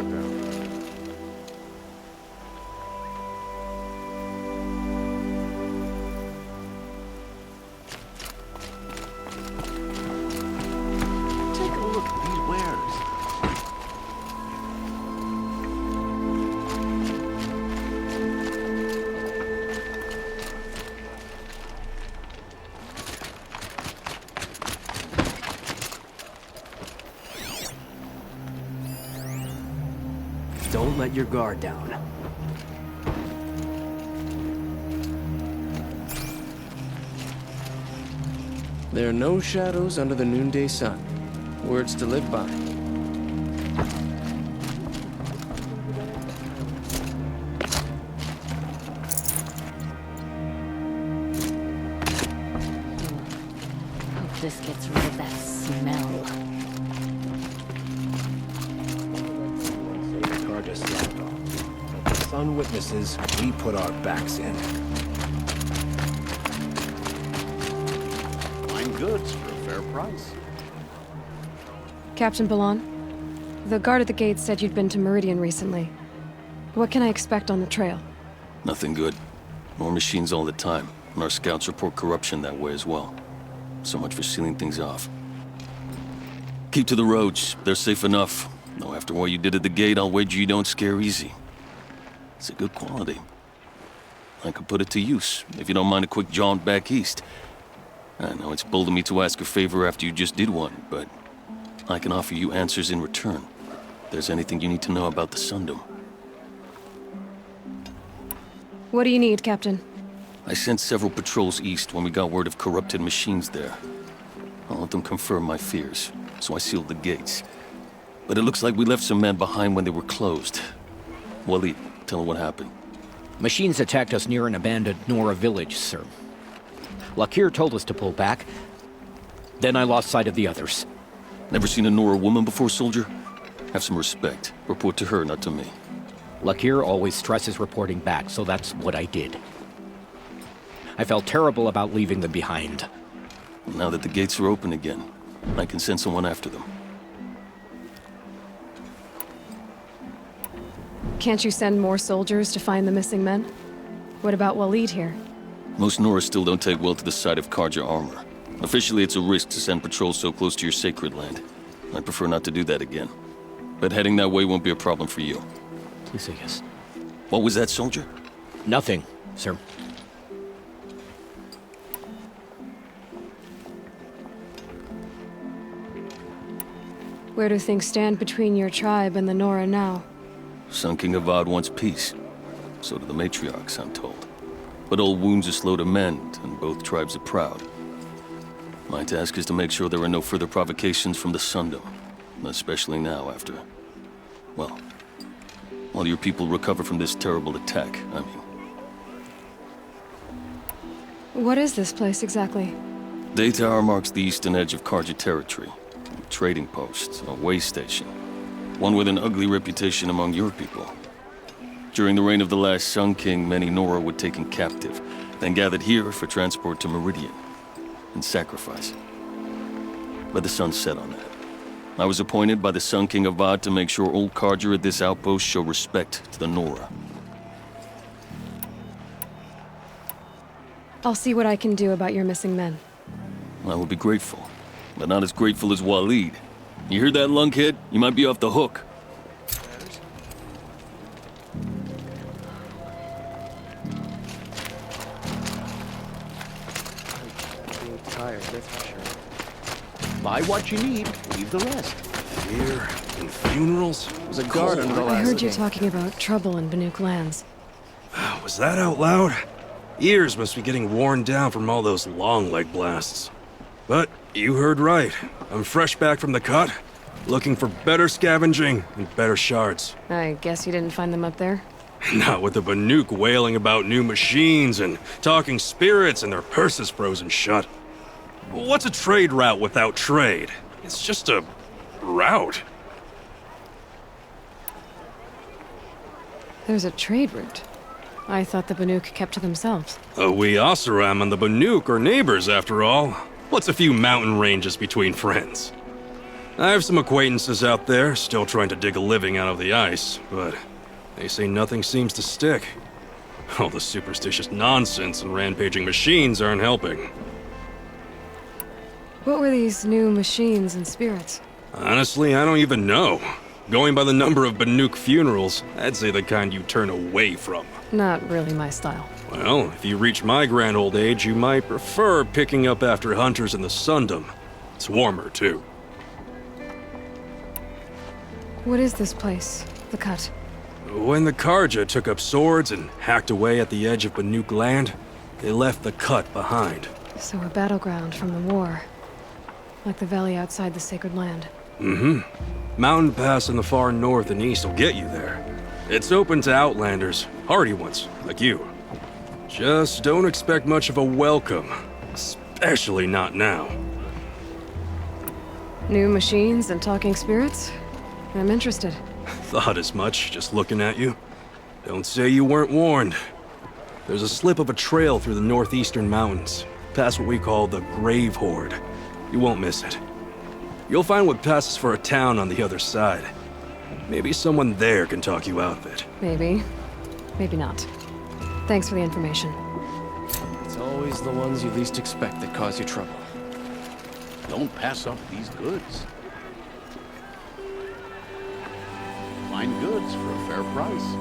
background. Take a look at these wares. Don't let your guard down. There are no shadows under the noonday sun. Words to live by. Hope this gets rid of that smell. Car just slapped off. But the sun witnesses, we put our backs in. Fine goods for a fair price. Captain Balan, the guard at the gate said you'd been to Meridian recently. What can I expect on the trail? Nothing good. More machines all the time, and our scouts report corruption that way as well. So much for sealing things off. Keep to the roads. They're safe enough. Though after what you did at the gate, I'll wager you don't scare easy. It's a good quality. I could put it to use, if you don't mind a quick jaunt back east. I know it's bold of me to ask a favor after you just did one, but I can offer you answers in return. If there's anything you need to know about the Sundom. What do you need, Captain? I sent several patrols east when we got word of corrupted machines there. I'll let them confirm my fears, so I sealed the gates. But it looks like we left some men behind when they were closed. Waleed, tell her what happened. Machines attacked us near an abandoned Nora village, sir. Lakir told us to pull back. Then I lost sight of the others. Never seen a Nora woman before, soldier? Have some respect. Report to her, not to me. Lakir always stresses reporting back, so that's what I did. I felt terrible about leaving them behind. Now that the gates are open again, I can send someone after them. Can't you send more soldiers to find the missing men? What about Waleed here? Most Nora still don't take well to the sight of Karja armor. Officially, it's a risk to send patrols so close to your sacred land. I'd prefer not to do that again. But heading that way won't be a problem for you. Please say yes. What was that, soldier? Nothing, sir. Where do things stand between your tribe and the Nora now? Sun King Avad wants peace. So do the matriarchs, I'm told. But old wounds are slow to mend, and both tribes are proud. My task is to make sure there are no further provocations from the Sundom. Especially now after... well... while your people recover from this terrible attack, I mean. What is this place exactly? Day Tower marks the eastern edge of Karja territory. A trading post, a way station. One with an ugly reputation among your people. During the reign of the last Sun King, many Nora were taken captive, then gathered here for transport to Meridian, and sacrifice. But the sun set on that. I was appointed by the Sun King Avad to make sure old Karja at this outpost show respect to the Nora. I'll see what I can do about your missing men. I will be grateful, but not as grateful as Waleed. You hear that, lunkhead? You might be off the hook. Being tired, that's for sure. Buy what you need, leave the rest. Fear and funerals? There's a guard under the I last heard you gate. talking about trouble in Banuk lands. Was that out loud? Ears must be getting worn down from all those long leg blasts. But you heard right. I'm fresh back from the cut, looking for better scavenging and better shards. I guess you didn't find them up there? Not with the Banuk wailing about new machines and talking spirits and their purses frozen shut. What's a trade route without trade? It's just a route. There's a trade route. I thought the Banuk kept to themselves. We Oseram and the Banuk are neighbors, after all. What's a few mountain ranges between friends? I have some acquaintances out there still trying to dig a living out of the ice, but they say nothing seems to stick. All the superstitious nonsense and rampaging machines aren't helping. What were these new machines and spirits? Honestly, I don't even know. Going by the number of Banuk funerals, I'd say the kind you turn away from. Not really my style. Well, if you reach my grand old age, you might prefer picking up after hunters in the Sundom. It's warmer, too. What is this place? The Cut? When the Karja took up swords and hacked away at the edge of Banuk land, they left the Cut behind. So a battleground from the war. Like the valley outside the Sacred Land. Mm-hmm. Mountain Pass in the far north and east will get you there. It's open to outlanders, hardy ones, like you. Just don't expect much of a welcome, especially not now. New machines and talking spirits? I'm interested. Thought as much, just looking at you. Don't say you weren't warned. There's a slip of a trail through the northeastern mountains, past what we call the Grave Horde. You won't miss it. You'll find what passes for a town on the other side. Maybe someone there can talk you out of it. Maybe. Maybe not. Thanks for the information. It's always the ones you least expect that cause you trouble. Don't pass up these goods. Fine goods for a fair price.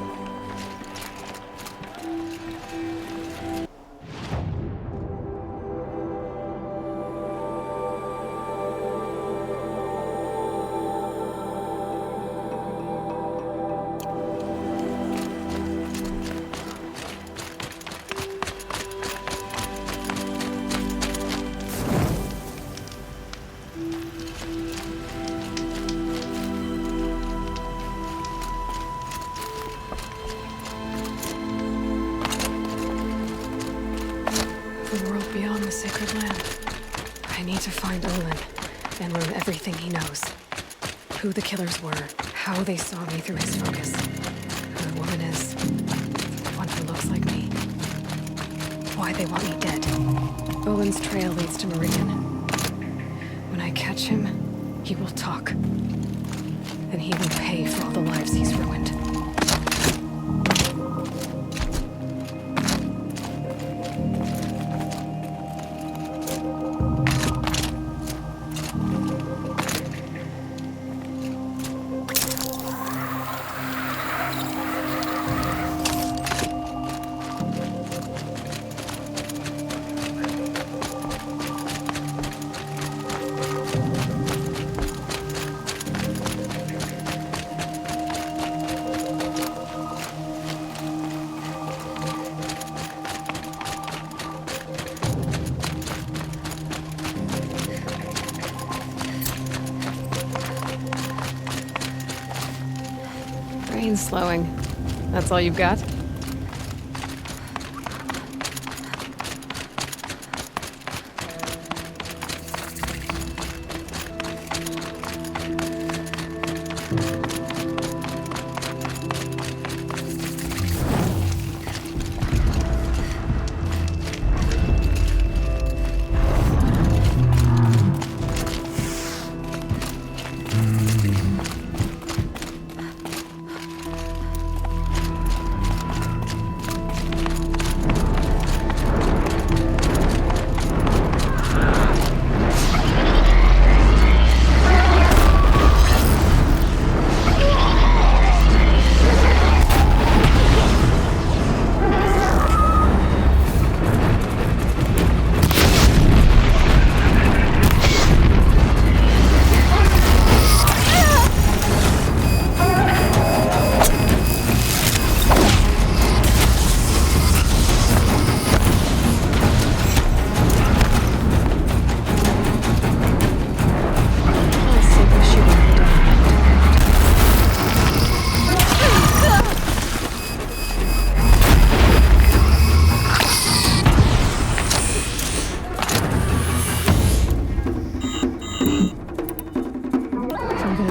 The world beyond the Sacred Land. I need to find Olin and learn everything he knows. Who the killers were, how they saw me through his focus. Who the woman is, the one who looks like me. Why they want me dead. Olin's trail leads to Meridian. When I catch him, he will talk. And he will pay for all the lives he's ruined. Brain's slowing. That's all you've got?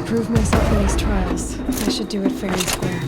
Prove myself in these trials. I should do it fair and square.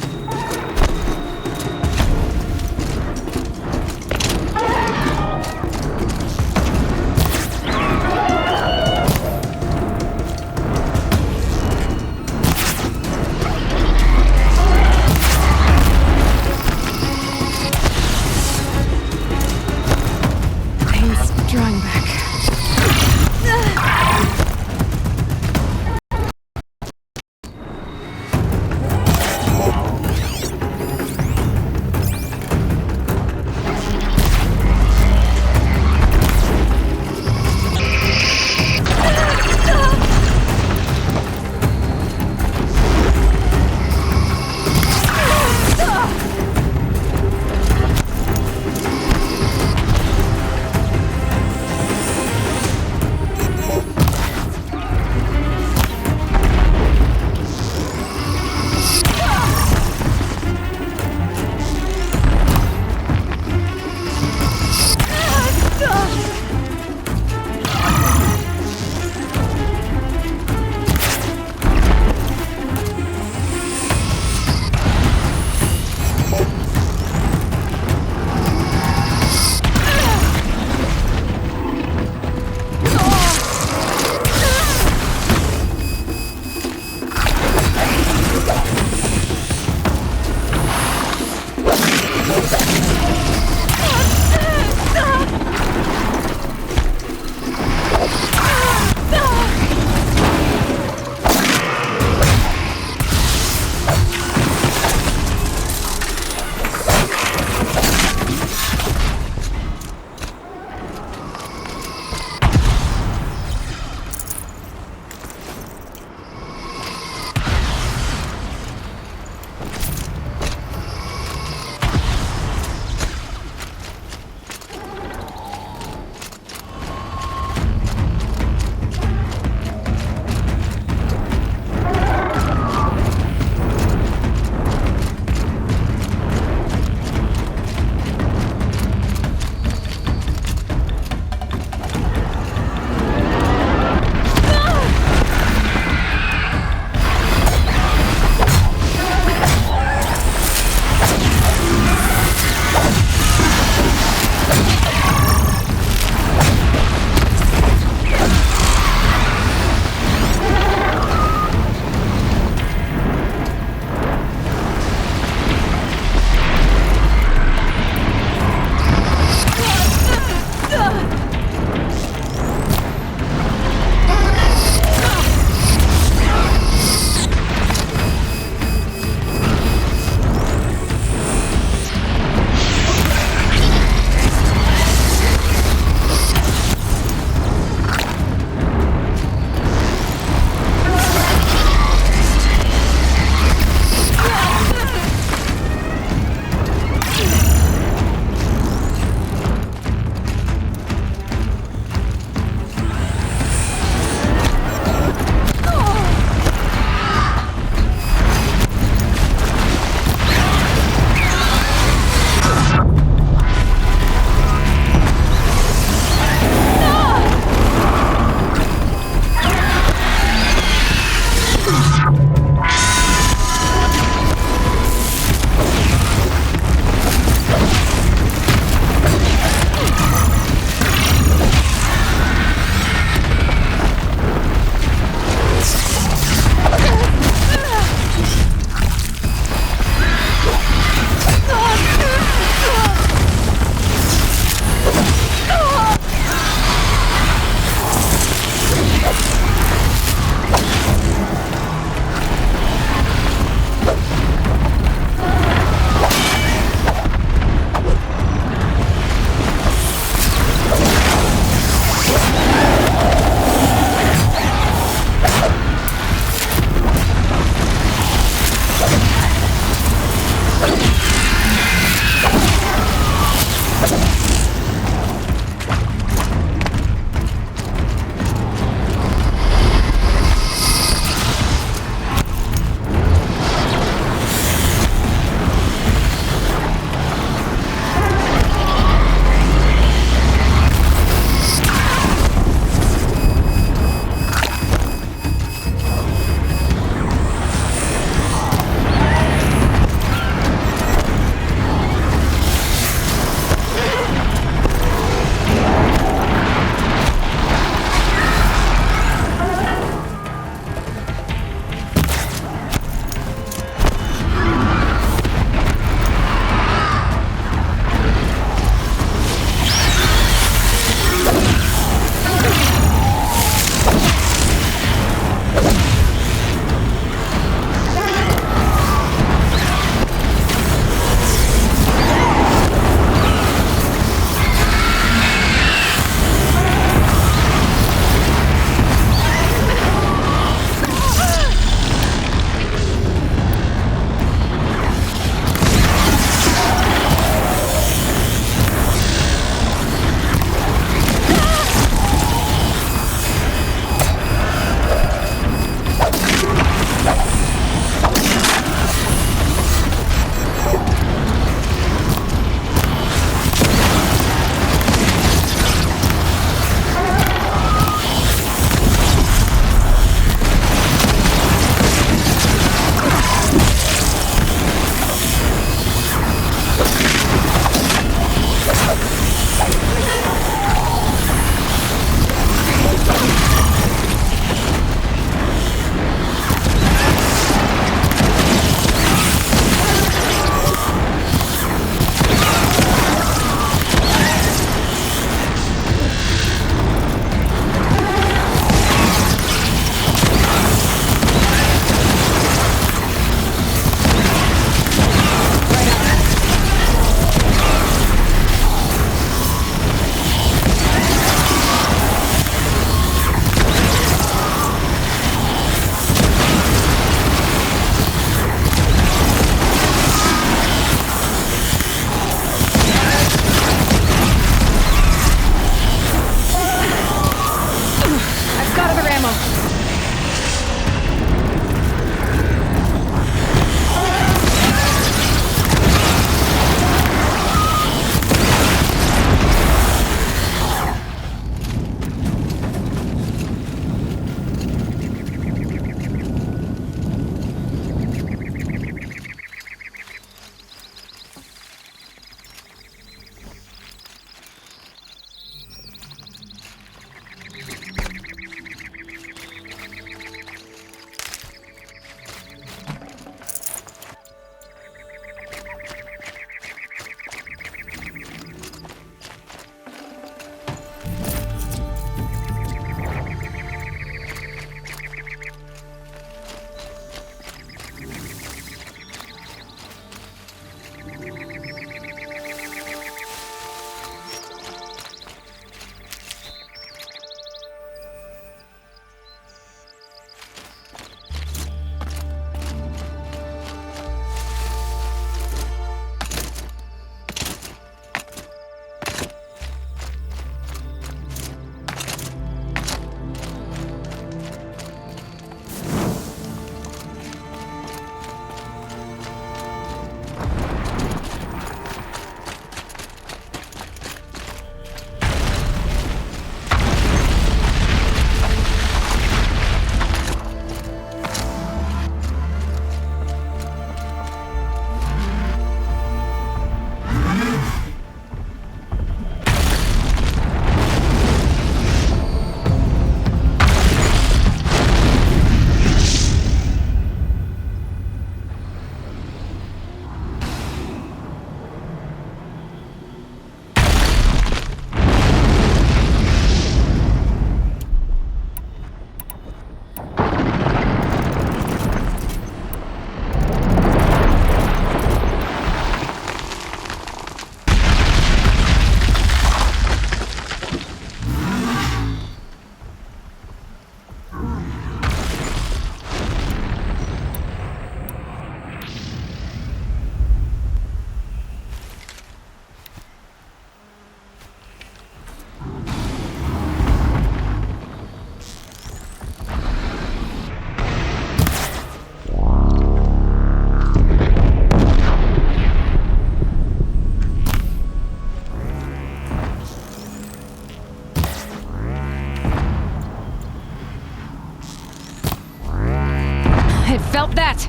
It felt that!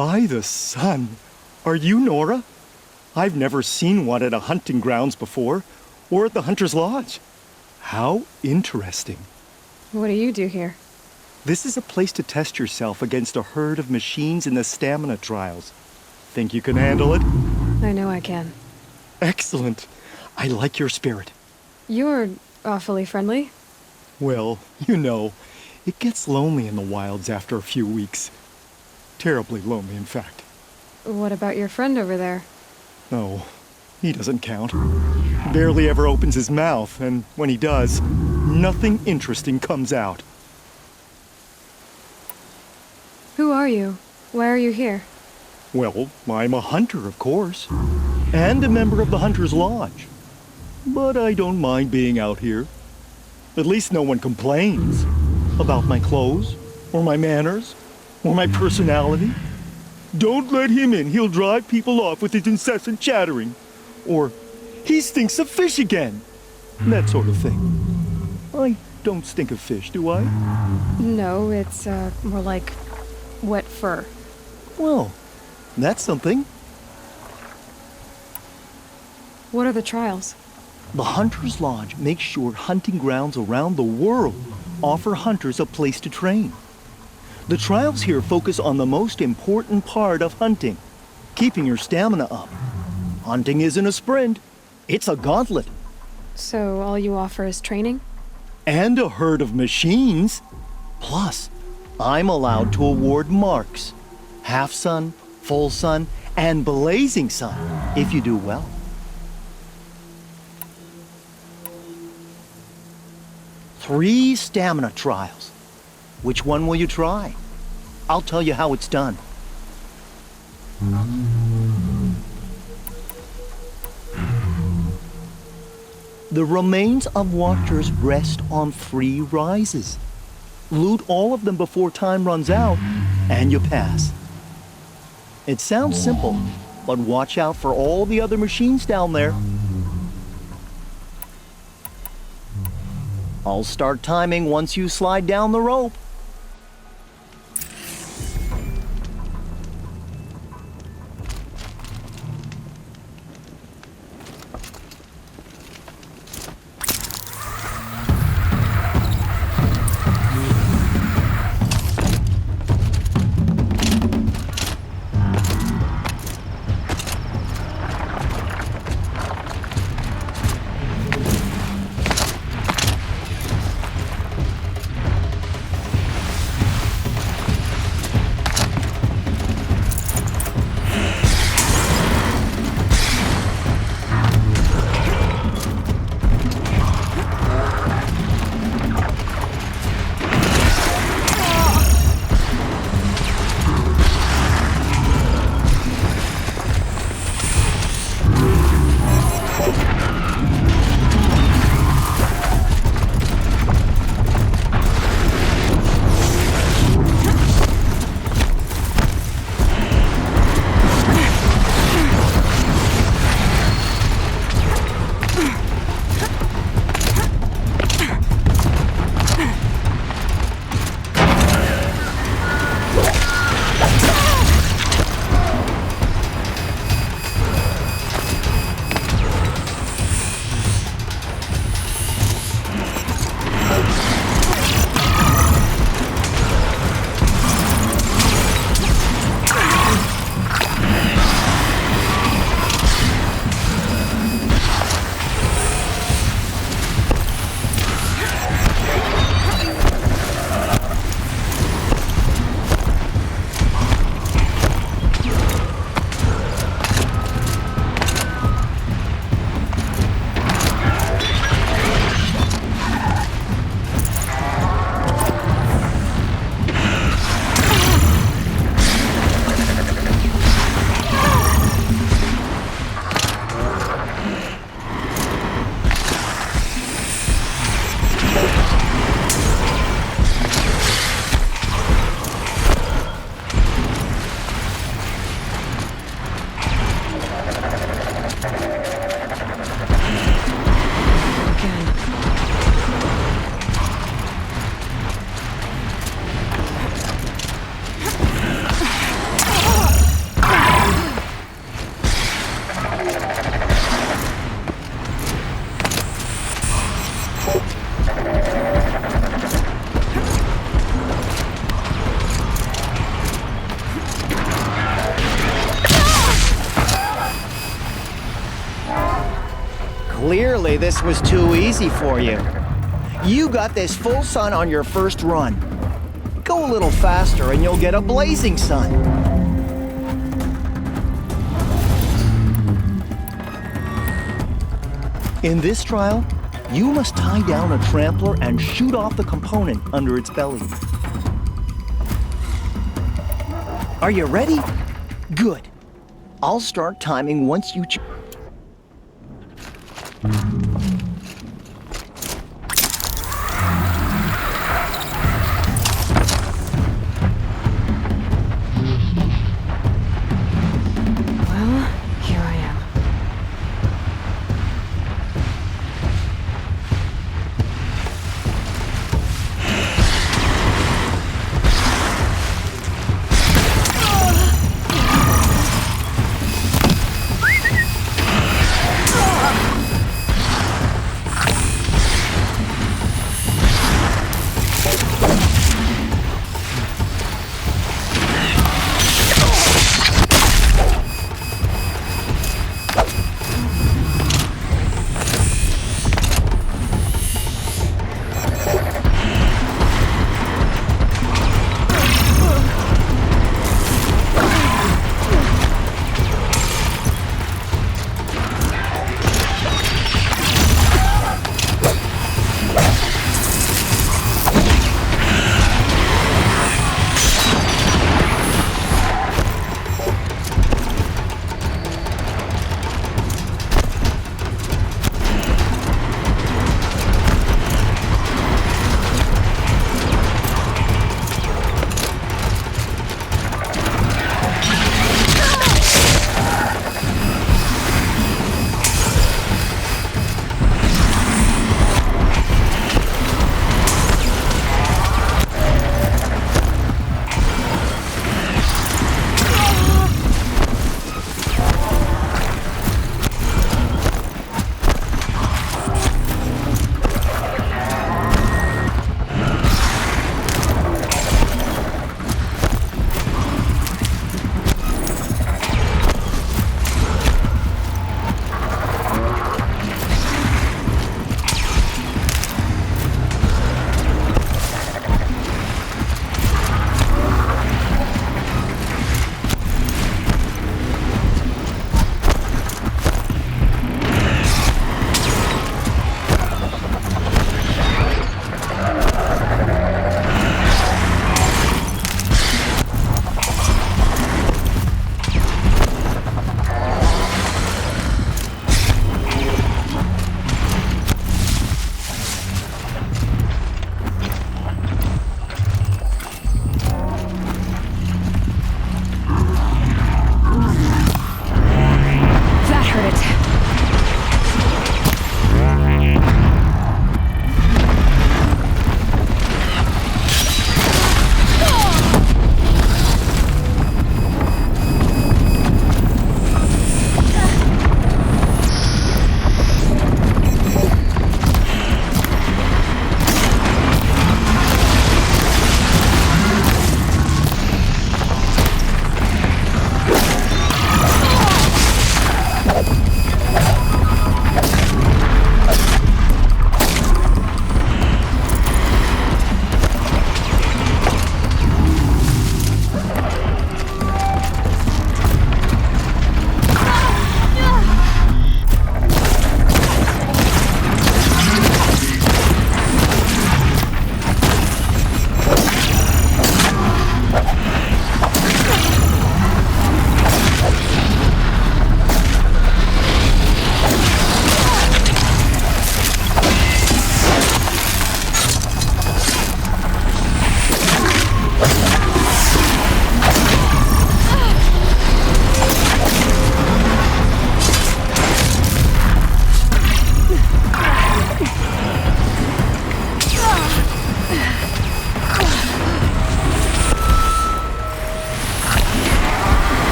By the sun! Are you Nora? I've never seen one at a hunting grounds before, or at the Hunter's Lodge. How interesting. What do you do here? This is a place to test yourself against a herd of machines in the stamina trials. Think you can handle it? I know I can. Excellent. I like your spirit. You're awfully friendly. Well, you know, it gets lonely in the wilds after a few weeks. Terribly lonely, in fact. What about your friend over there? Oh, he doesn't count. Barely ever opens his mouth, and when he does, nothing interesting comes out. Who are you? Why are you here? Well, I'm a hunter, of course, and a member of the Hunter's Lodge. But I don't mind being out here. At least no one complains about my clothes, or my manners, or my personality. Don't let him in, he'll drive people off with his incessant chattering. Or, he stinks of fish again. That sort of thing. I don't stink of fish, do I? No, it's, more like wet fur. Well, that's something. What are the trials? The Hunter's Lodge makes sure hunting grounds around the world offer hunters a place to train. The trials here focus on the most important part of hunting, keeping your stamina up. Hunting isn't a sprint, it's a gauntlet. So all you offer is training? And a herd of machines. Plus, I'm allowed to award marks. Half sun, full sun, and blazing sun, if you do well. Three stamina trials. Which one will you try? I'll tell you how it's done. The remains of watchers rest on 3 rises. Loot all of them before time runs out, and you pass. It sounds simple, but watch out for all the other machines down there. I'll start timing once you slide down the rope. Clearly, this was too easy for you. You got this full sun on your first run. Go a little faster and you'll get a blazing sun. In this trial, you must tie down a trampler and shoot off the component under its belly. Are you ready? Good. I'll start timing once you Well, here I am.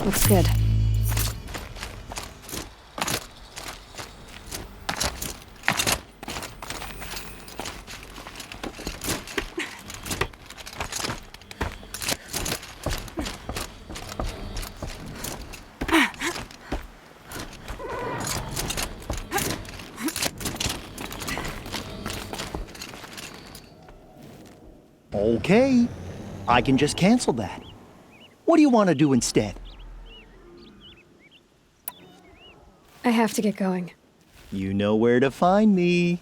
Looks good. Okay, I can just cancel that. What do you want to do instead? I have to get going. You know where to find me.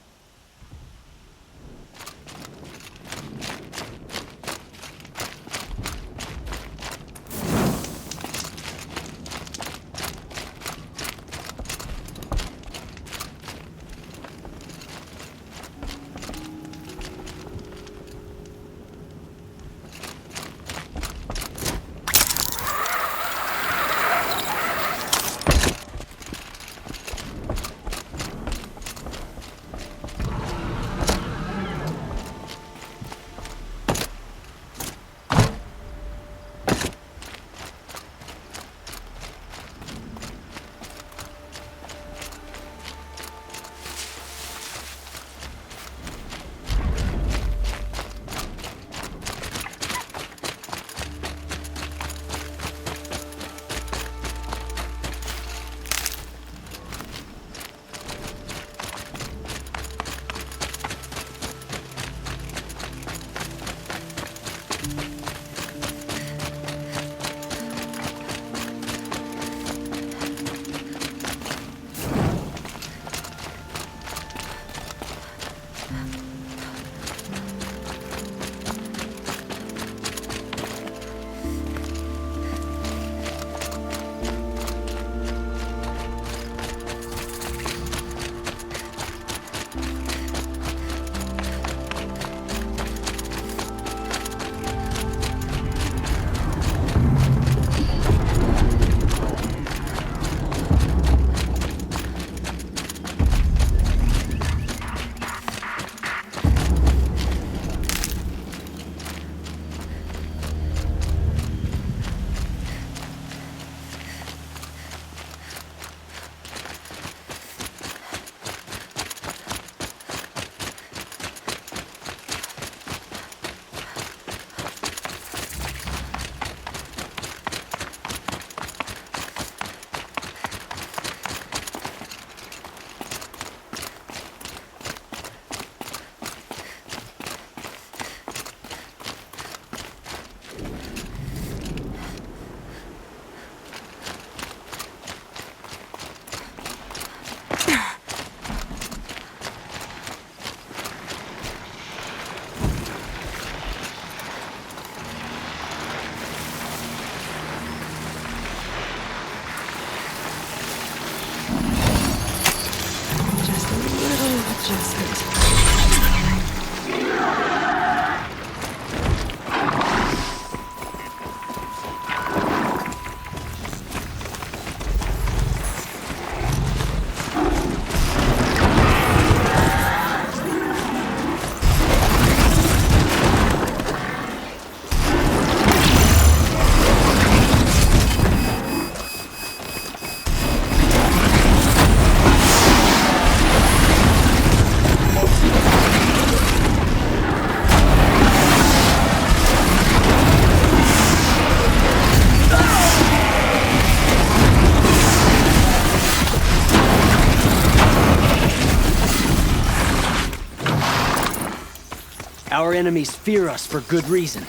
Our enemies fear us for good reason.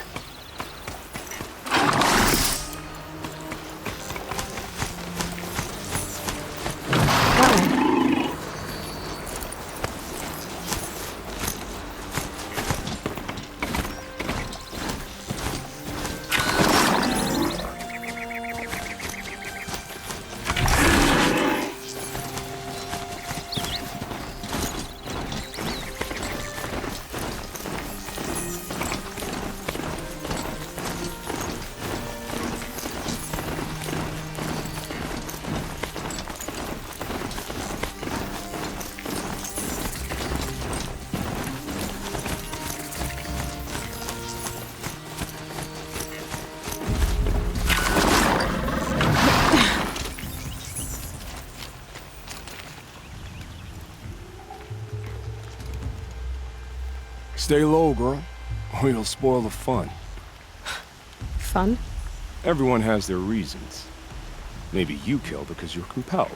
Stay low, girl, or you'll spoil the fun. Fun? Everyone has their reasons. Maybe you kill because you're compelled.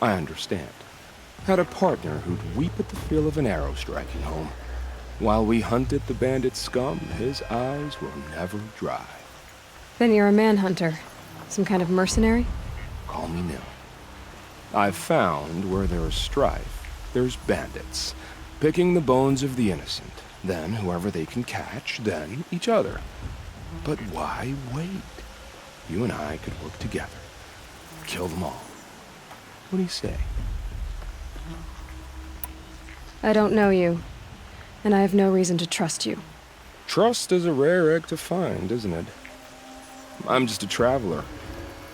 I understand. Had a partner who'd weep at the feel of an arrow striking home. While we hunted the bandit scum, his eyes will never dry. Then you're a manhunter. Some kind of mercenary? Call me Nil. I've found where there is strife, there's bandits, picking the bones of the innocent. Then whoever they can catch, then each other. But why wait? You and I could work together. Kill them all. What do you say? I don't know you, and I have no reason to trust you. Trust is a rare egg to find, isn't it? I'm just a traveler,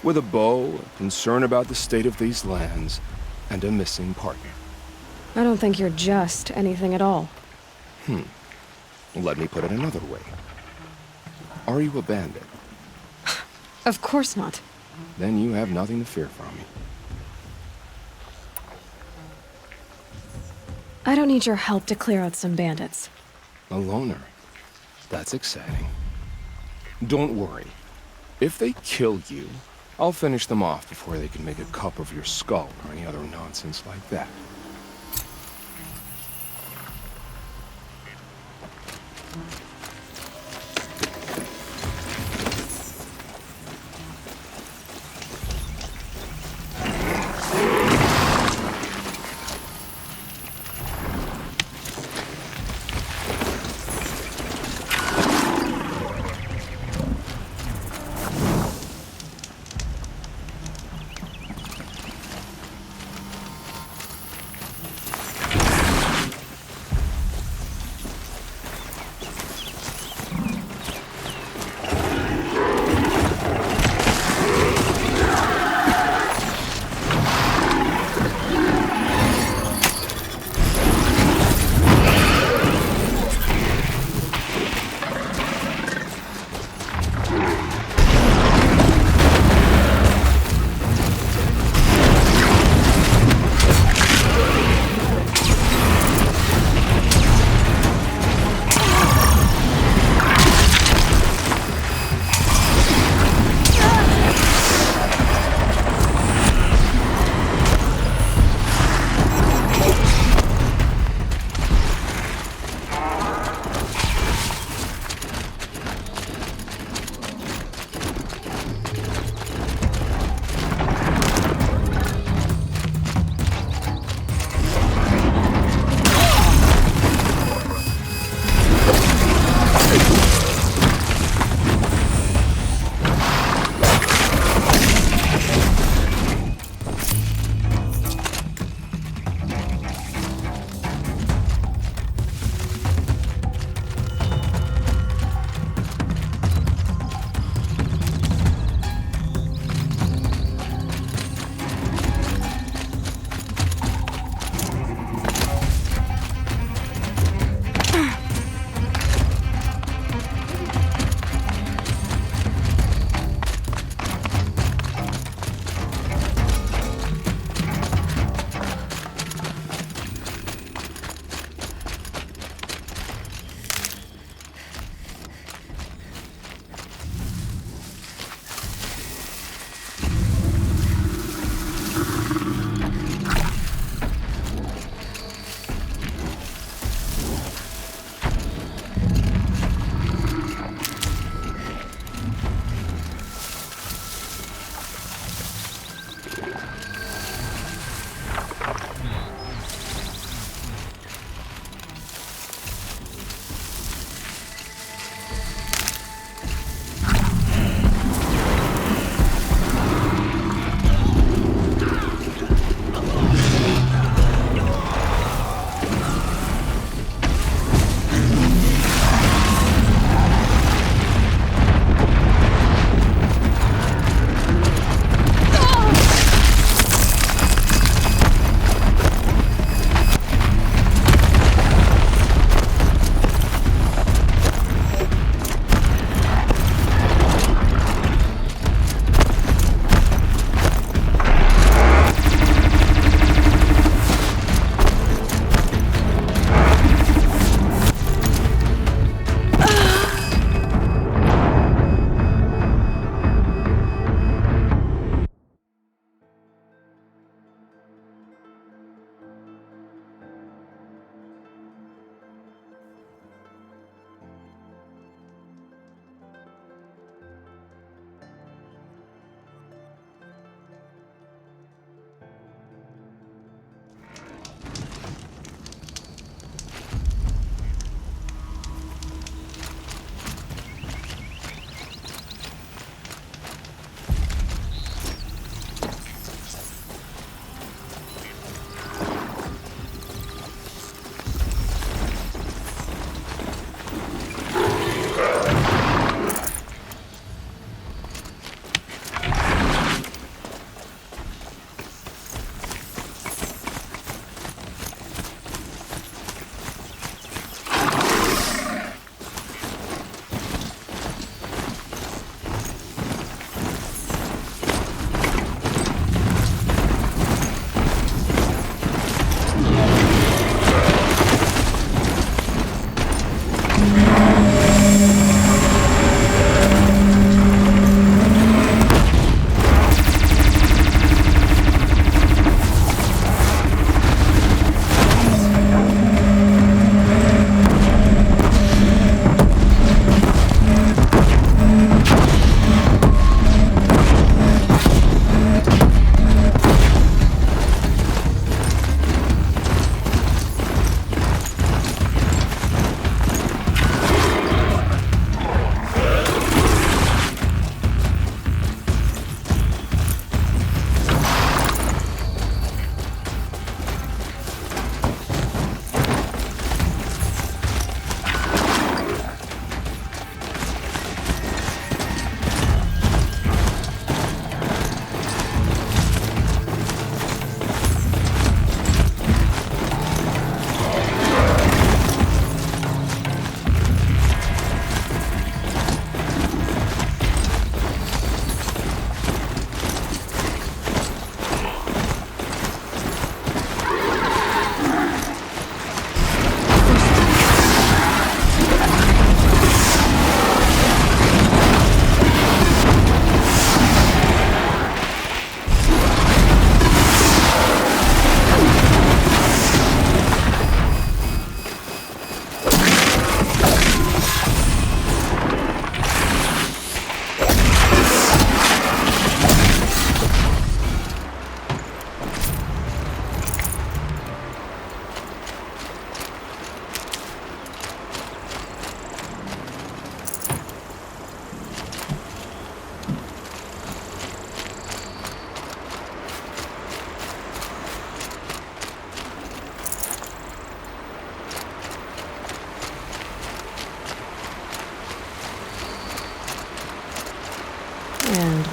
with a bow, a concern about the state of these lands, and a missing partner. I don't think you're just anything at all. Let me put it another way. Are you a bandit? Of course not. Then you have nothing to fear from me. I don't need your help to clear out some bandits. A loner. That's exciting. Don't worry. If they kill you, I'll finish them off before they can make a cup of your skull or any other nonsense like that.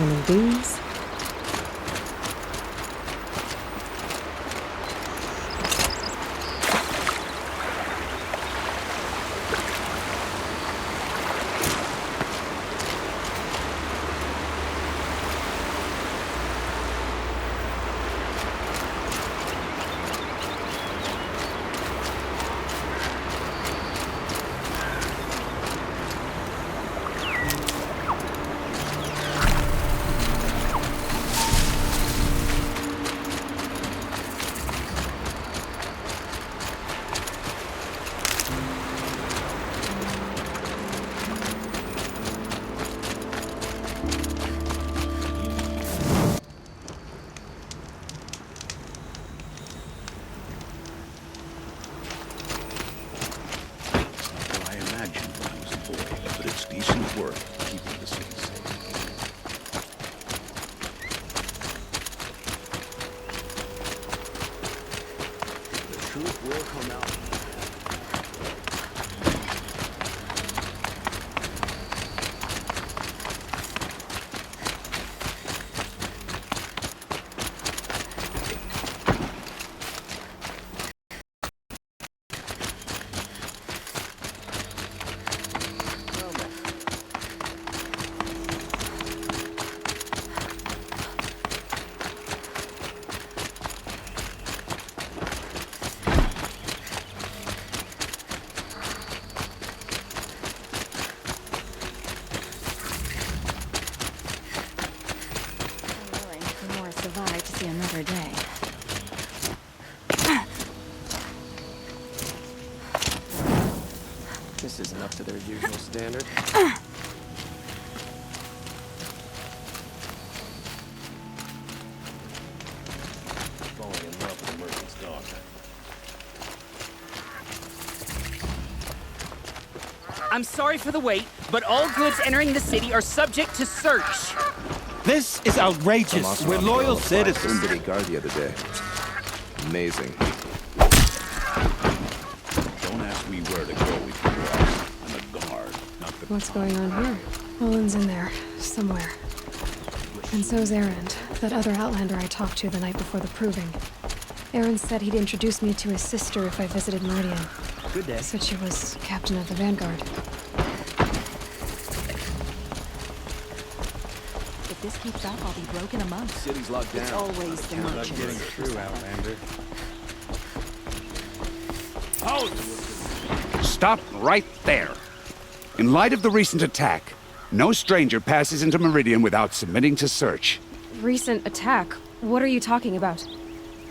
one of these. I imagined when I was a boy, but it's decent work keeping the city safe. The truth will come out. Survive to see another day. This isn't up to their usual standard. Falling in love with Merton's daughter. I'm sorry for the wait, but all goods entering the city are subject to search. This is outrageous. We're loyal citizens. City guard the other day. Amazing. Don't ask me where to go if you're lost. I'm a guard, not the... What's going on here? Olin's in there, somewhere. And so's Erend, that other Outlander I talked to the night before the proving. Erend said he'd introduce me to his sister if I visited Meridian. Good day. Said she was captain of the Vanguard. If this keeps up, I'll be broken a month. City's locked down. It's always the merchants. through, Outlander. Stop right there. In light of the recent attack, no stranger passes into Meridian without submitting to search. Recent attack? What are you talking about?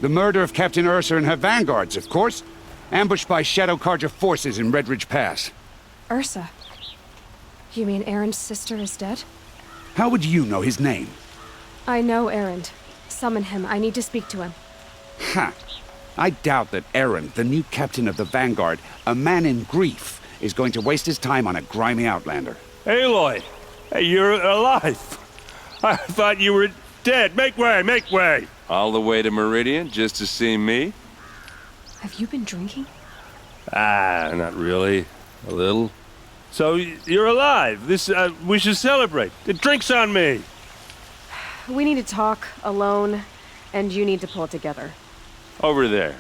The murder of Captain Ursa and her vanguards, of course. Ambushed by Shadow Carja forces in Red Ridge Pass. Ursa? You mean Erend's sister is dead? How would you know his name? I know Erend. Summon him. I need to speak to him. Ha! I doubt that Erend, the new captain of the Vanguard, a man in grief, is going to waste his time on a grimy outlander. Aloy! Hey, you're alive! I thought you were dead. Make way, make way! All the way to Meridian just to see me? Have you been drinking? Ah, not really. A little. So, you're alive. We should celebrate. The drink's on me. We need to talk, alone, and you need to pull it together. Over there.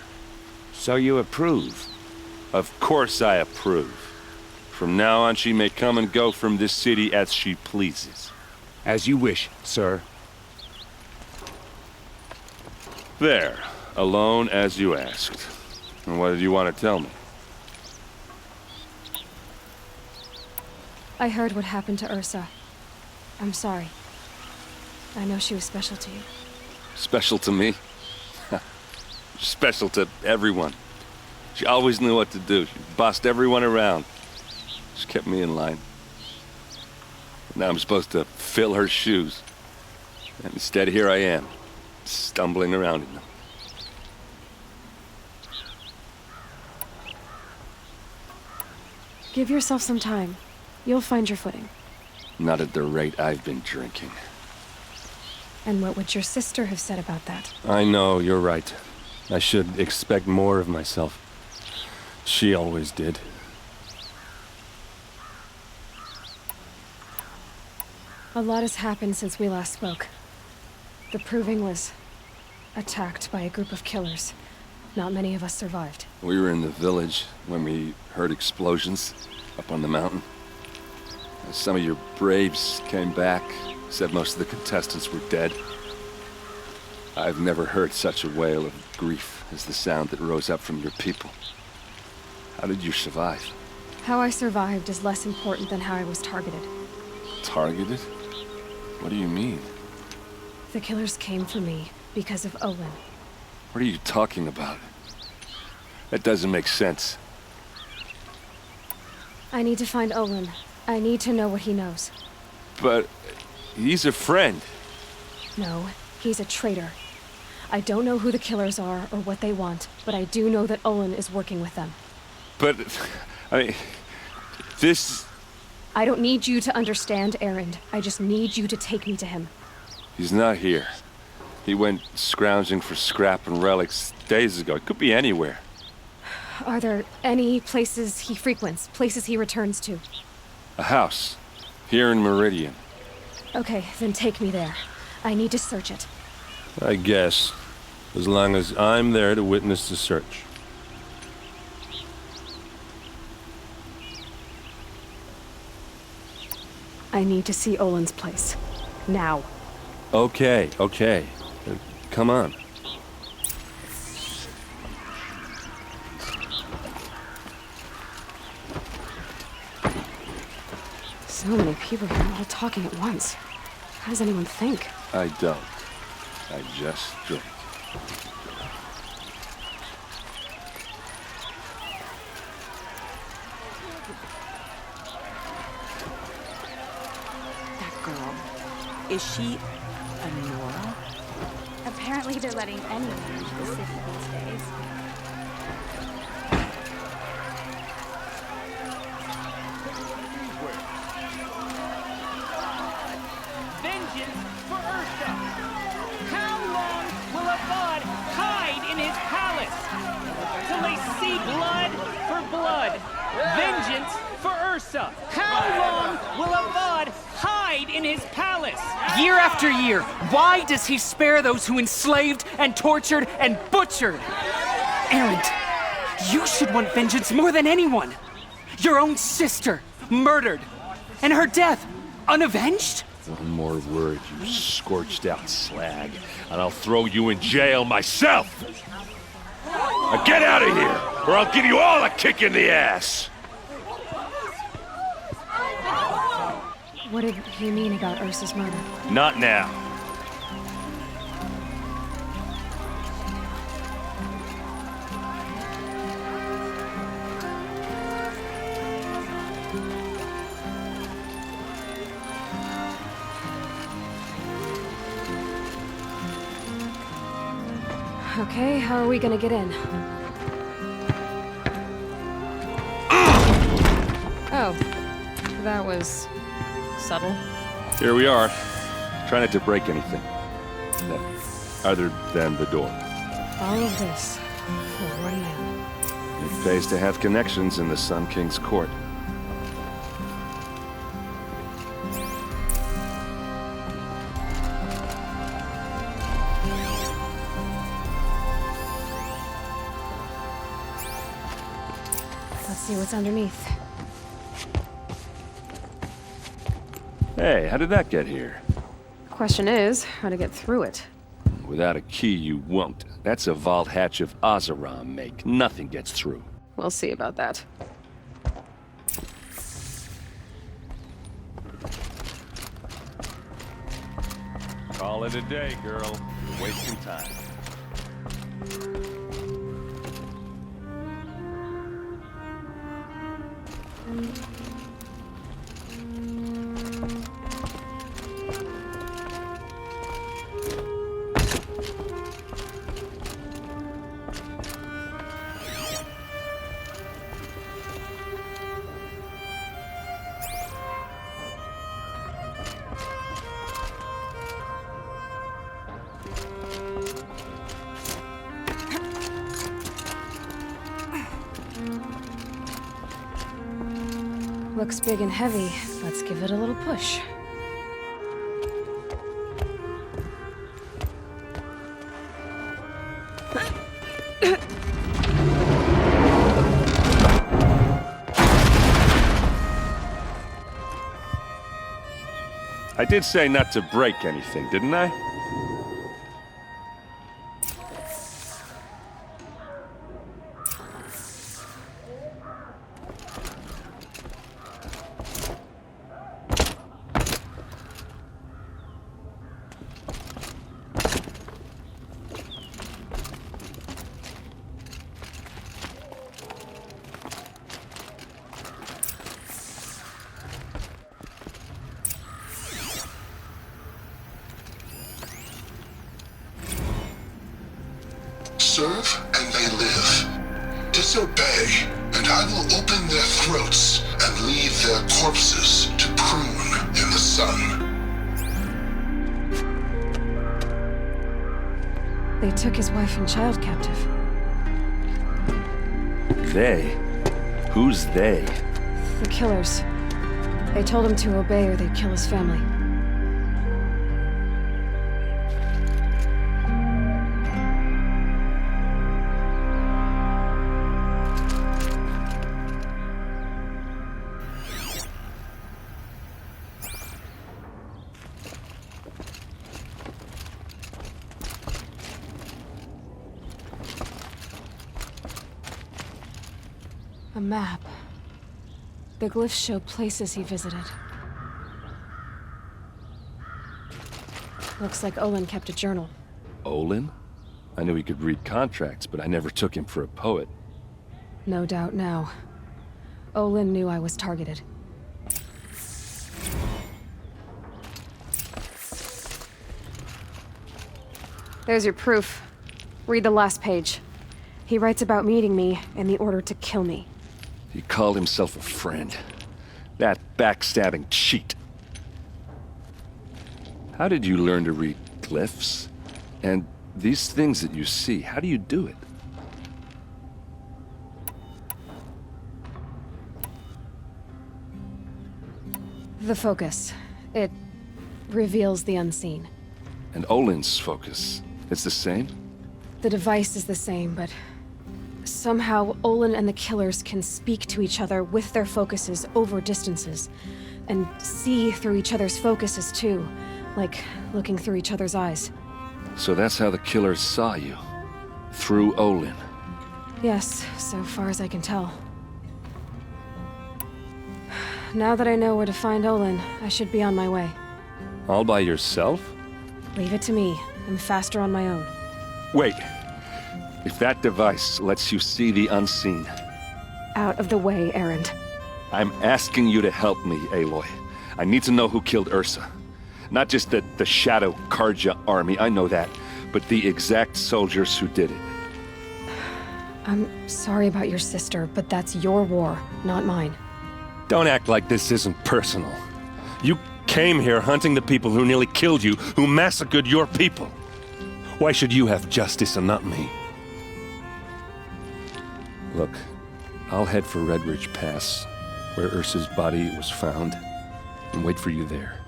So you approve? Of course I approve. From now on, she may come and go from this city as she pleases. As you wish, sir. There. Alone as you asked. And what did you want to tell me? I heard what happened to Ursa. I'm sorry. I know she was special to you. Special to me? Special to everyone. She always knew what to do. She bossed everyone around. She kept me in line. Now I'm supposed to fill her shoes. And instead, here I am, stumbling around in them. Give yourself some time. You'll find your footing. Not at the rate I've been drinking. And what would your sister have said about that? I know, you're right. I should expect more of myself. She always did. A lot has happened since we last spoke. The Proving was attacked by a group of killers. Not many of us survived. We were in the village when we heard explosions up on the mountain. Some of your braves came back, said most of the contestants were dead. I've never heard such a wail of grief as the sound that rose up from your people. How did you survive? How I survived is less important than how I was targeted. Targeted? What do you mean? The killers came for me because of Olin. What are you talking about? That doesn't make sense. I need to find Olin. I need to know what he knows. But he's a friend. No, he's a traitor. I don't know who the killers are or what they want, but I do know that Olin is working with them. But, I mean, this... I don't need you to understand, Erend. I just need you to take me to him. He's not here. He went scrounging for scrap and relics days ago. It could be anywhere. Are there any places he frequents, places he returns to? A house. Here in Meridian. Okay, then take me there. I need to search it. I guess. As long as I'm there to witness the search. I need to see Olin's place. Now. Okay. Come on. So many people here, all talking at once. How does anyone think? I don't. I just drink. That girl. Is she a Nora? Apparently they're letting anyone into the city these days. Vengeance for Ursa! How long will Avad hide in his palace? Till they see blood for blood. Vengeance for Ursa! How long will Avad hide in his palace? Year after year, why does he spare those who enslaved and tortured and butchered? Erend, you should want vengeance more than anyone. Your own sister, murdered, and her death, unavenged? One more word, you scorched out slag, and I'll throw you in jail myself! Now get out of here, or I'll give you all a kick in the ass! What did he mean about Ursa's murder? Not now. Okay, how are we gonna get in? Oh, that was subtle. Here we are. Try not to break anything. Other than the door. All of this for one man. It pays to have connections in the Sun King's court. Let's see what's underneath. Hey, how did that get here? Question is, how to get through it. Without a key, you won't. That's a vault hatch of Oseram make. Nothing gets through. We'll see about that. Call it a day, girl. You're wasting time. Looks big and heavy. Let's give it a little push. I did say not to break anything, didn't I? Serve and they live. Disobey, and I will open their throats and leave their corpses to prune in the sun. They took his wife and child captive. They? Who's they? The killers. They told him to obey or they'd kill his family. A map. The glyphs show places he visited. Looks like Olin kept a journal. Olin? I knew he could read contracts, but I never took him for a poet. No doubt now. Olin knew I was targeted. There's your proof. Read the last page. He writes about meeting me and the order to kill me. He called himself a friend. That backstabbing cheat. How did you learn to read glyphs? And these things that you see, how do you do it? The focus. It reveals the unseen. And Olin's focus, it's the same? The device is the same, but somehow Olin and the killers can speak to each other with their focuses over distances, and see through each other's focuses too, like looking through each other's eyes. So that's how the killers saw you? Through Olin? Yes, so far as I can tell. Now that I know where to find Olin, I should be on my way. All by yourself? Leave it to me. I'm faster on my own. Wait. If that device lets you see the unseen... Out of the way, Erend. I'm asking you to help me, Aloy. I need to know who killed Ursa. Not just the Shadow Karja army, I know that, but the exact soldiers who did it. I'm sorry about your sister, but that's your war, not mine. Don't act like this isn't personal. You came here hunting the people who nearly killed you, who massacred your people. Why should you have justice and not me? Look, I'll head for Red Ridge Pass, where Ursa's body was found, and wait for you there.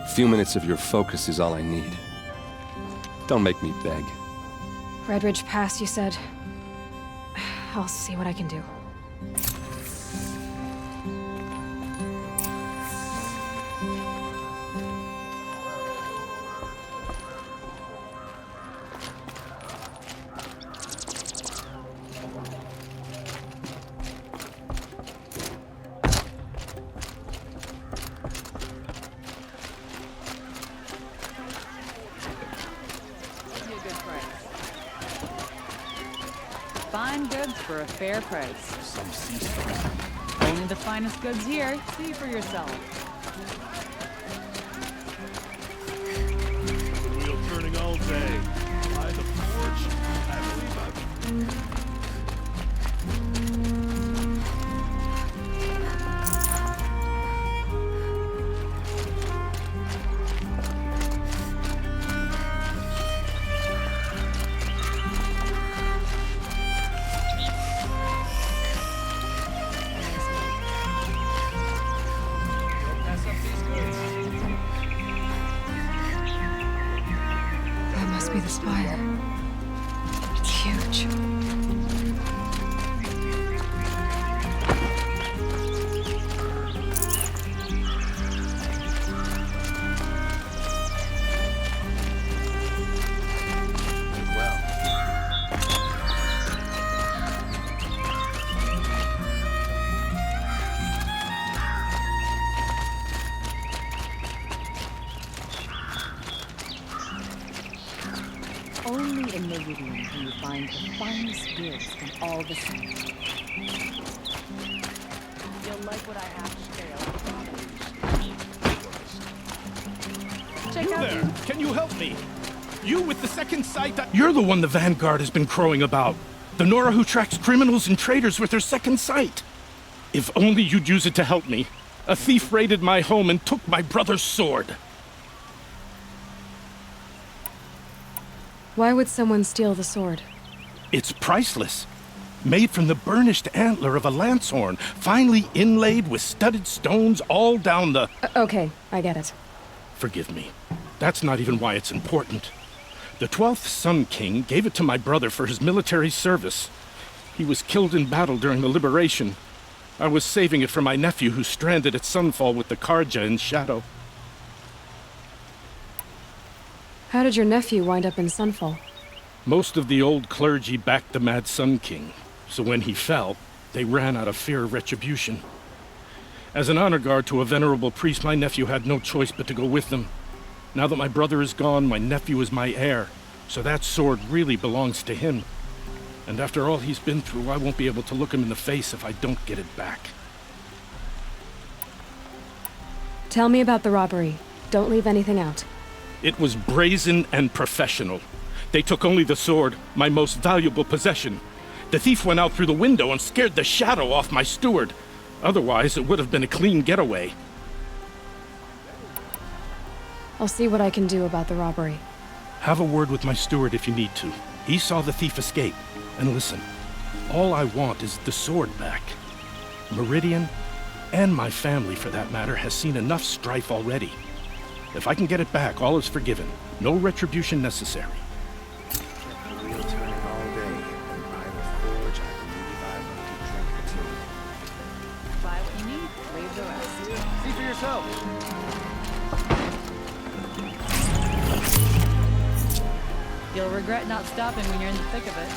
A few minutes of your focus is all I need. Don't make me beg. Red Ridge Pass, you said? I'll see what I can do. Fine goods for a fair price. Some ceasefire. Only the finest goods here. See for yourself. Wheel turning all day. By the forge, I believe I've... Be the spire. It's huge. Only in Meridian can you find the finest goods from all the sun. You'll like what I have to You there! Can you help me? You with the second sight. You're the one the Vanguard has been crowing about. The Nora who tracks criminals and traitors with her second sight. If only you'd use it to help me. A thief raided my home and took my brother's sword. Why would someone steal the sword? It's priceless. Made from the burnished antler of a lancehorn, finely inlaid with studded stones all down the... Okay, I get it. Forgive me. That's not even why it's important. The 12th Sun King gave it to my brother for his military service. He was killed in battle during the liberation. I was saving it for my nephew who's stranded at Sunfall with the Karja in Shadow. How did your nephew wind up in Sunfall? Most of the old clergy backed the Mad Sun King, so when he fell, they ran out of fear of retribution. As an honor guard to a venerable priest, my nephew had no choice but to go with them. Now that my brother is gone, my nephew is my heir, so that sword really belongs to him. And after all he's been through, I won't be able to look him in the face if I don't get it back. Tell me about the robbery. Don't leave anything out. It was brazen and professional. They took only the sword, my most valuable possession. The thief went out through the window and scared the shadow off my steward. Otherwise, it would have been a clean getaway. I'll see what I can do about the robbery. Have a word with my steward if you need to. He saw the thief escape. And listen, all I want is the sword back. Meridian, and my family for that matter, has seen enough strife already. If I can get it back, all is forgiven. No retribution necessary. Wheel turning all day, and by the forge, I believe I want to drink the tea. Buy what you need, leave the rest. See for yourself. You'll regret not stopping when you're in the thick of it.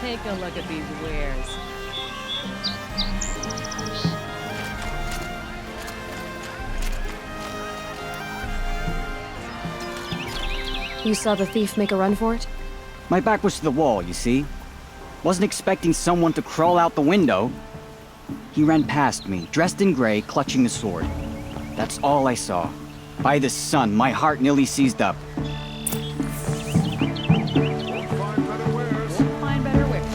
Take a look at these wares. You saw the thief make a run for it? My back was to the wall, you see? Wasn't expecting someone to crawl out the window. He ran past me, dressed in gray, clutching the sword. That's all I saw. By the sun, my heart nearly seized up. Find better wares.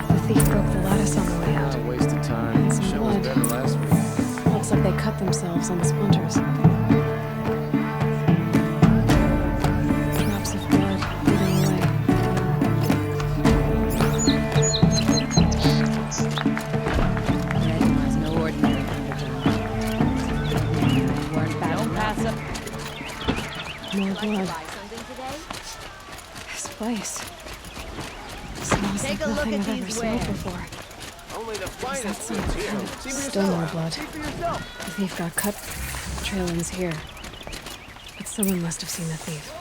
The thief broke the lattice on the way out. Waste of time. Some Show was blood. better last week. Looks like they cut themselves on the splinters. Drops of blood leading away. Red was no ordinary underground. Weren't bad. Don't pass up. More blood. This place smells Take like a look nothing at I've ever these smelled wares. before. Only the Is that finest some goods here. kind of See for still more yourself. blood? See for yourself. The thief got cut. Trail ends here. But someone must have seen the thief.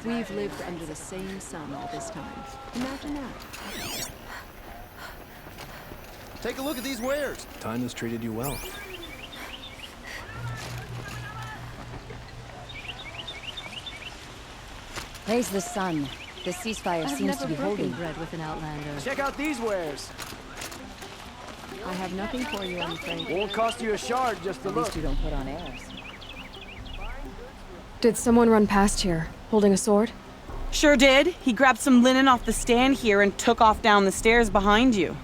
We've lived under the same sun all this time. Imagine that. Take a look at these wares. Time has treated you well. Praise the sun. The ceasefire I've seems never to be broken holding. bread with an outlander. Check out these wares. I have nothing for you, I'm afraid. Won't cost you a shard just to At look. least you don't put on airs. Did someone run past here? Holding a sword? Sure did. He grabbed some linen off the stand here and took off down the stairs behind you.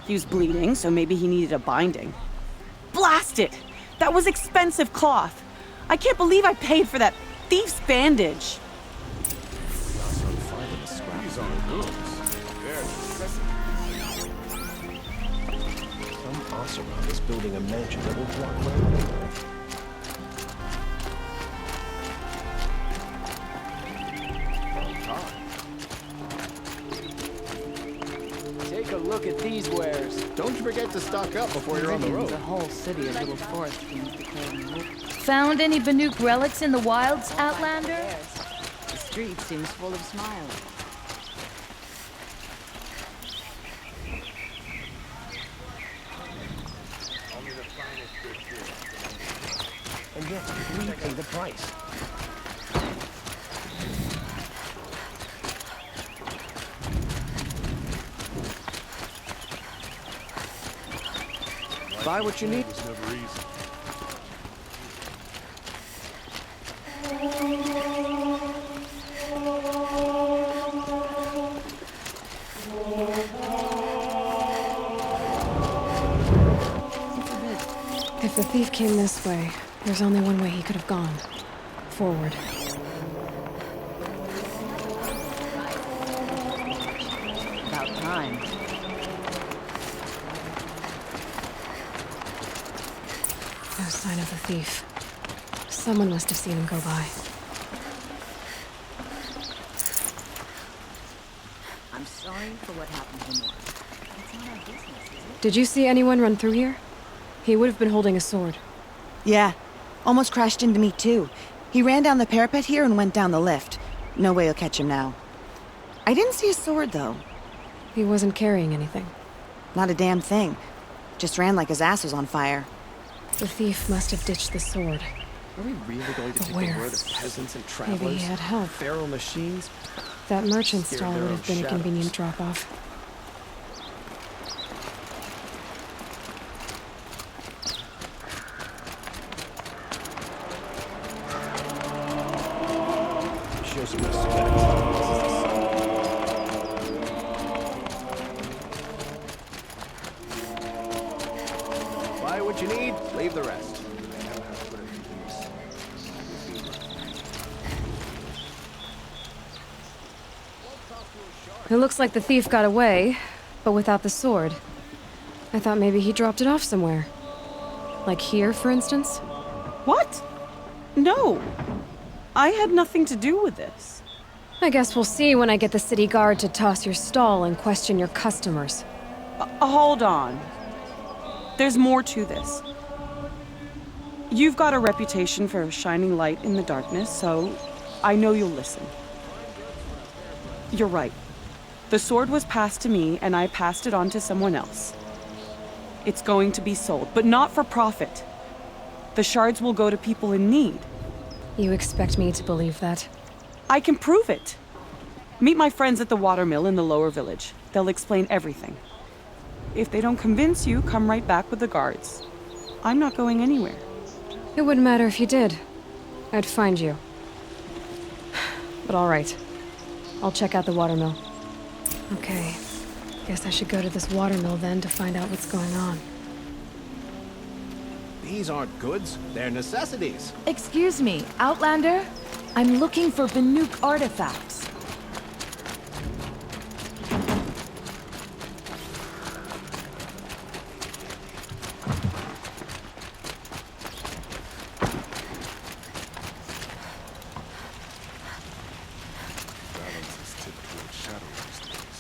He was bleeding, so maybe he needed a binding. Blast it! That was expensive cloth. I can't believe I paid for that thief's bandage. Some boss around is building a mansion that will block my window. Take a look at these wares. Don't forget to stock up before you're on the road. The whole city of little forest being declared. Found any Banuk relics in the wilds, Outlander? The street seems full of smiles. And yet, we pay the price. Buy what you need. If the thief came this way, there's only one way he could have gone. Forward. About time. No sign of the thief. Someone must have seen him go by. I'm sorry for what happened to Nora. It's not our business, is it? Did you see anyone run through here? He would have been holding a sword. Yeah. Almost crashed into me, too. He ran down the parapet here and went down the lift. No way you'll catch him now. I didn't see a sword, though. He wasn't carrying anything. Not a damn thing. Just ran like his ass was on fire. The thief must have ditched the sword. Are we really going to But take where? the word of peasants and travelers? Maybe he had help. Feral machines? That merchant Scared stall their would own have been a shadows. convenient drop-off. Show some respect. Buy what you need, leave the rest. It looks like the thief got away, but without the sword. I thought maybe he dropped it off somewhere. Like here, for instance? What? No. I had nothing to do with this. I guess we'll see when I get the city guard to toss your stall and question your customers. Hold on. There's more to this. You've got a reputation for shining light in the darkness, so I know you'll listen. You're right. The sword was passed to me, and I passed it on to someone else. It's going to be sold, but not for profit. The shards will go to people in need. You expect me to believe that? I can prove it. Meet my friends at the watermill in the lower village. They'll explain everything. If they don't convince you, come right back with the guards. I'm not going anywhere. It wouldn't matter if you did. I'd find you. But all right. I'll check out the watermill. Okay. Guess I should go to this watermill then to find out what's going on. These aren't goods, they're necessities. Excuse me, Outlander? I'm looking for Banuk artifacts. Balance is tipped toward shadow these days.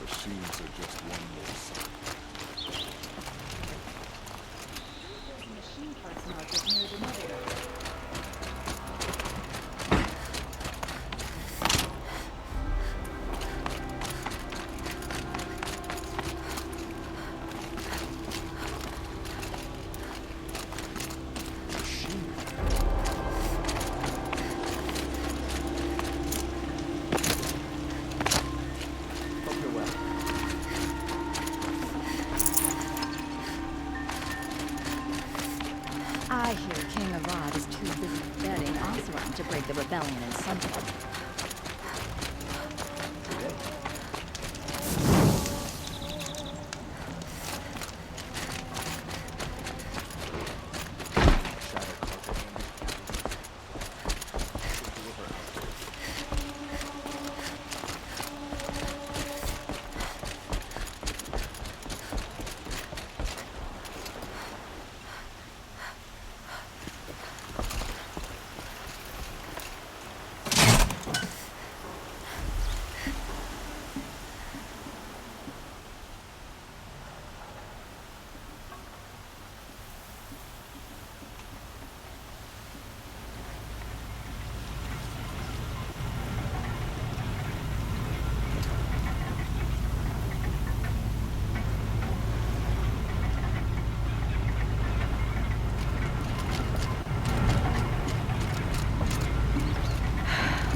Machines are just one more sign. Machine parts market near the mother. I hear King Avad is too busy betting Oscar run to break the rebellion in Sunfall.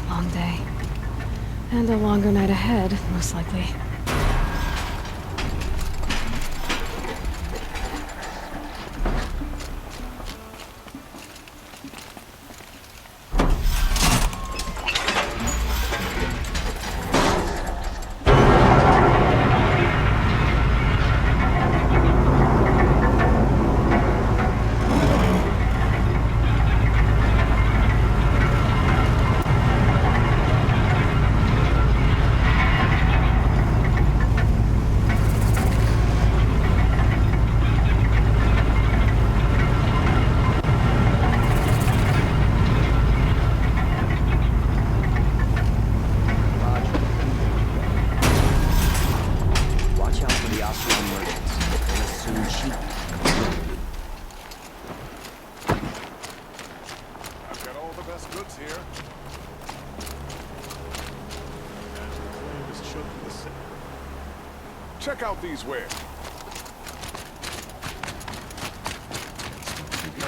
Long day. And a longer night ahead, most likely. Check out these wares.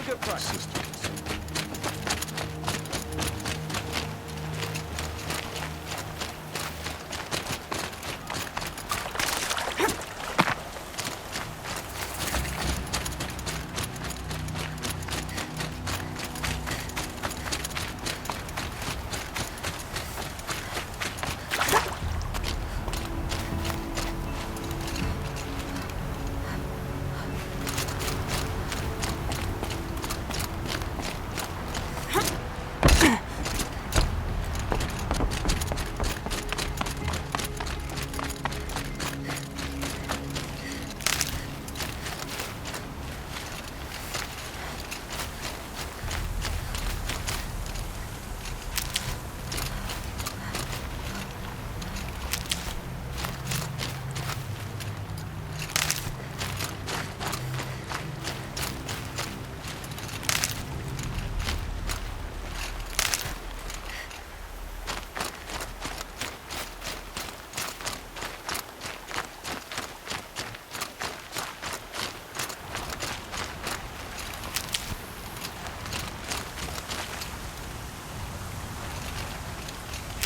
Good price.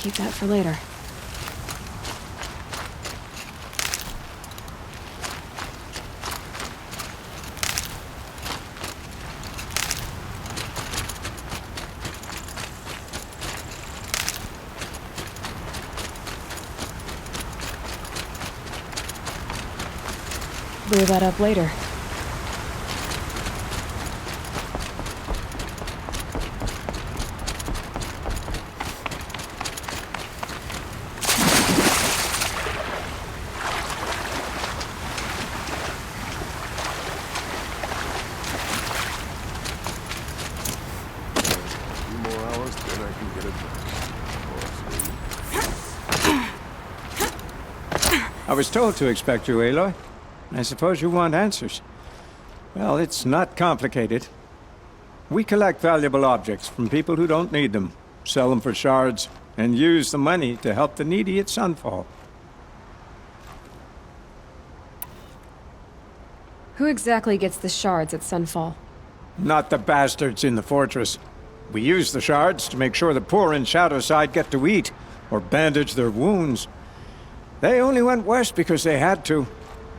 Keep that for later. Blew that up later. I was told to expect you, Aloy. I suppose you want answers. Well, it's not complicated. We collect valuable objects from people who don't need them, sell them for shards, and use the money to help the needy at Sunfall. Who exactly gets the shards at Sunfall? Not the bastards in the fortress. We use the shards to make sure the poor in Shadowside get to eat, or bandage their wounds. They only went west because they had to.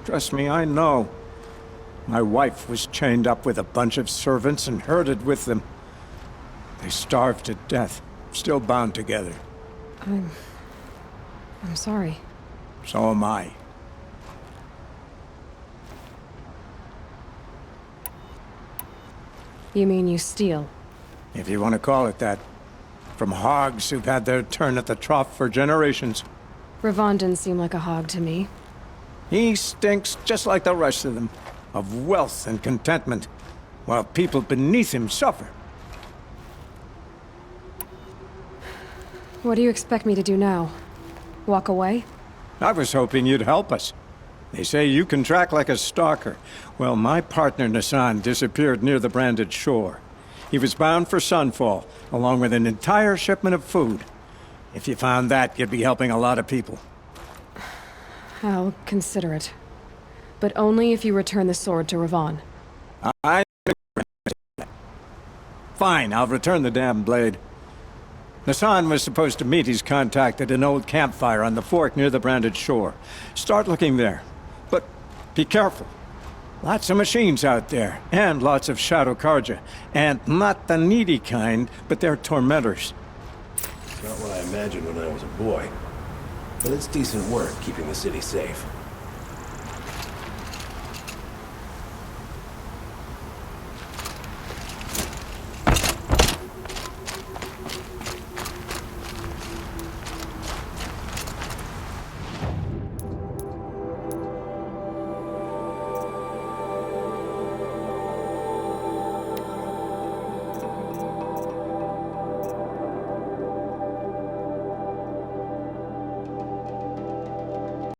Trust me, I know. My wife was chained up with a bunch of servants and herded with them. They starved to death, still bound together. I'm sorry. So am I. You mean you steal? If you want to call it that. From hogs who've had their turn at the trough for generations. Ravon didn't seem like a hog to me. He stinks just like the rest of them, of wealth and contentment, while people beneath him suffer. What do you expect me to do now? Walk away? I was hoping you'd help us. They say you can track like a stalker. Well, my partner Nassan disappeared near the branded shore. He was bound for Sunfall, along with an entire shipment of food. If you found that, you'd be helping a lot of people. I'll consider it. But only if you return the sword to Ravon. Fine, I'll return the damn blade. Nassan was supposed to meet his contact at an old campfire on the fork near the branded shore. Start looking there. But be careful. Lots of machines out there, and lots of Shadow Karja. And not the needy kind, but they're tormentors. It's not what I imagined when I was a boy. But it's decent work keeping the city safe.